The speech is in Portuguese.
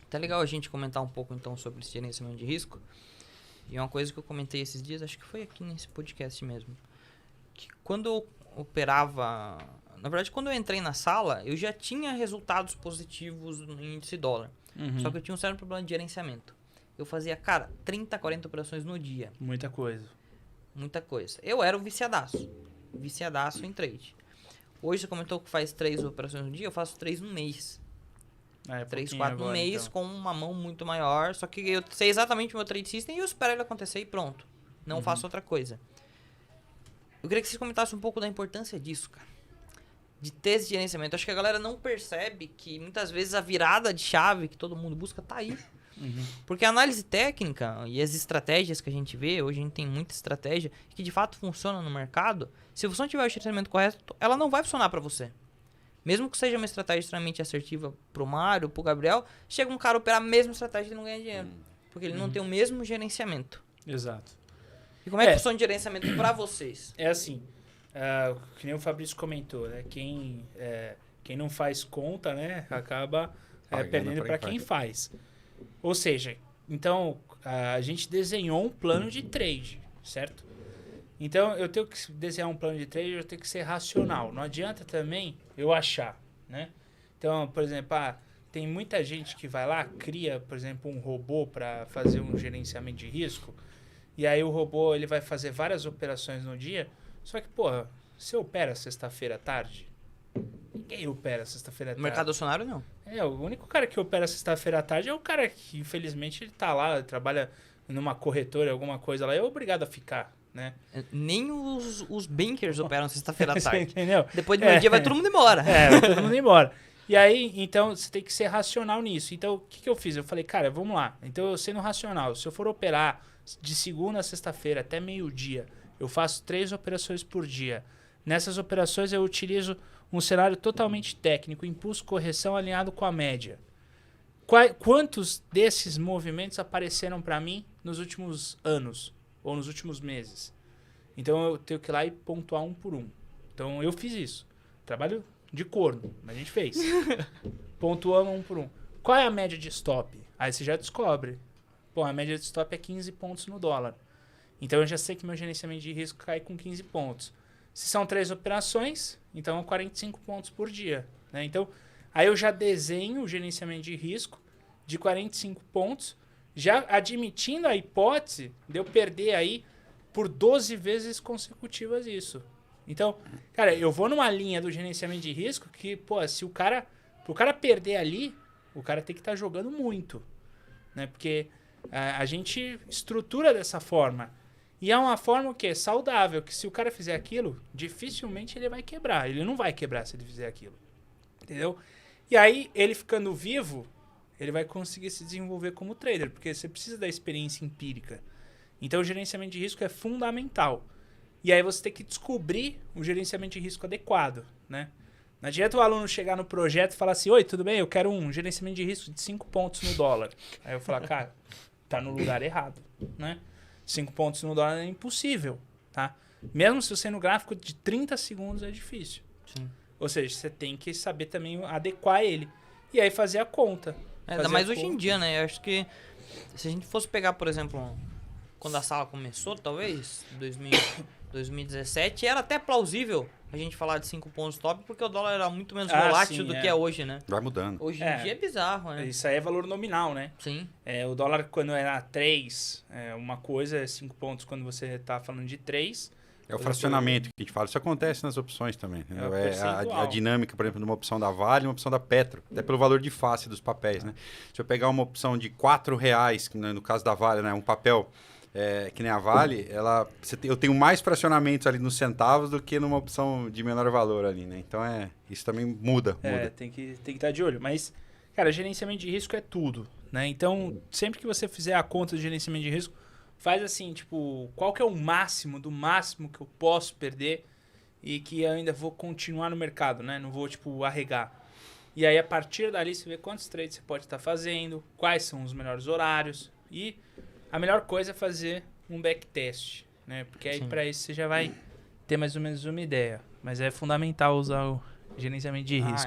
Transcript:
Tá legal a gente comentar um pouco então sobre esse gerenciamento de risco. E uma coisa que eu comentei esses dias, acho que foi aqui nesse podcast mesmo. Que quando eu operava... Na verdade, quando eu entrei na sala, eu já tinha resultados positivos no índice dólar. Só que eu tinha um sério problema de gerenciamento. Eu fazia, cara, 30, 40 operações no dia. Muita coisa. Muita coisa. Eu era um viciadaço. Viciadaço em trade. Hoje você comentou que faz 3 operações no dia, eu faço 3 no mês. 3, 4 no mês, então. com uma mão muito maior. Só que eu sei exatamente o meu trade system e eu espero ele acontecer e pronto. Não faço outra coisa. Eu queria que vocês comentassem um pouco da importância disso, cara. De ter esse gerenciamento. Acho que a galera não percebe que muitas vezes a virada de chave que todo mundo busca tá aí. Porque a análise técnica e as estratégias que a gente vê, hoje a gente tem muita estratégia que de fato funciona no mercado. Se você não tiver o gerenciamento correto, ela não vai funcionar para você. Mesmo que seja uma estratégia extremamente assertiva pro Mário, pro Gabriel, chega um cara operar a mesma estratégia e não ganha dinheiro. Porque ele não tem o mesmo gerenciamento. Exato. E como é que funciona o gerenciamento para vocês? É assim, que nem o Fabrício comentou, né? Quem não faz conta, né? Acaba perdendo para quem faz. Ou seja, então a gente desenhou um plano de trade, certo? Então eu tenho que desenhar um plano de trade, eu tenho que ser racional. Não adianta também eu achar, né? Então, por exemplo, tem muita gente que vai lá, cria, por exemplo, um robô para fazer um gerenciamento de risco. E aí o robô ele vai fazer várias operações no dia. Só que, porra, você opera sexta-feira à tarde? Ninguém opera sexta-feira à tarde. No mercado acionário, não. O único cara que opera sexta-feira à tarde é o cara que, infelizmente, ele tá lá, trabalha numa corretora, alguma coisa lá, é obrigado a ficar, né? Nem os bankers operam sexta-feira à tarde. Entendeu? Depois de meio dia vai todo mundo embora. Vai todo mundo embora. E aí, então, você tem que ser racional nisso. Então, o que eu fiz? Eu falei, cara, vamos lá. Então, eu sendo racional, se eu for operar de segunda a sexta-feira até meio-dia, eu faço 3 operações por dia. Nessas operações, eu utilizo um cenário totalmente técnico, impulso, correção alinhado com a média. Quantos desses movimentos apareceram para mim nos últimos anos ou nos últimos meses? Então, eu tenho que ir lá e pontuar um por um. Então, eu fiz isso. Trabalho de corno, mas a gente fez. Pontuamos um por um. Qual é a média de stop? Aí você já descobre. Pô, a média de stop é 15 pontos no dólar. Então eu já sei que meu gerenciamento de risco cai com 15 pontos. Se são 3 operações, então é 45 pontos por dia, né? Então, aí eu já desenho o gerenciamento de risco de 45 pontos, já admitindo a hipótese de eu perder aí por 12 vezes consecutivas isso. Então, cara, eu vou numa linha do gerenciamento de risco que, pô, se o cara perder ali, o cara tem que estar jogando muito, né? Porque a gente estrutura dessa forma. E é uma forma que é saudável, que se o cara fizer aquilo, dificilmente ele vai quebrar. Ele não vai quebrar se ele fizer aquilo. Entendeu? E aí, ele ficando vivo, ele vai conseguir se desenvolver como trader, porque você precisa da experiência empírica. Então, o gerenciamento de risco é fundamental. E aí você tem que descobrir o gerenciamento de risco adequado, né? Não adianta o aluno chegar no projeto e falar assim, oi, tudo bem? Eu quero um gerenciamento de risco de 5 pontos no dólar. Aí eu falar, cara, tá no lugar errado, né? 5 pontos no dólar é impossível, tá? Mesmo se você no gráfico de 30 segundos é difícil. Sim. Ou seja, você tem que saber também adequar ele. E aí fazer a conta. Ainda mais hoje em dia, né? Eu acho que se a gente fosse pegar, por exemplo, quando a sala começou, talvez, 2017, era até plausível a gente falar de 5 pontos top, porque o dólar era muito menos volátil do que é hoje, né? Vai mudando. Hoje em dia é bizarro, né? Isso aí é valor nominal, né? Sim. O dólar, quando era 3, uma coisa, 5 pontos quando você está falando de 3. É o fracionamento que a gente fala. Isso acontece nas opções também. A dinâmica, por exemplo, de uma opção da Vale e uma opção da Petro. Até pelo valor de face dos papéis, né? Se eu pegar uma opção de R$4, no caso da Vale, né? Um papel que nem a Vale, eu tenho mais fracionamentos ali nos centavos do que numa opção de menor valor ali, né? Então, isso também muda. Tem que estar de olho. Mas, cara, gerenciamento de risco é tudo, né? Então, sempre que você fizer a conta de gerenciamento de risco, faz assim, tipo, qual que é o máximo do máximo que eu posso perder e que eu ainda vou continuar no mercado, né? Não vou, tipo, arregar. E aí, a partir dali, você vê quantos trades você pode estar fazendo, quais são os melhores horários. E a melhor coisa é fazer um backtest, né? Porque aí, para isso, você já vai ter mais ou menos uma ideia. Mas é fundamental usar o gerenciamento de risco.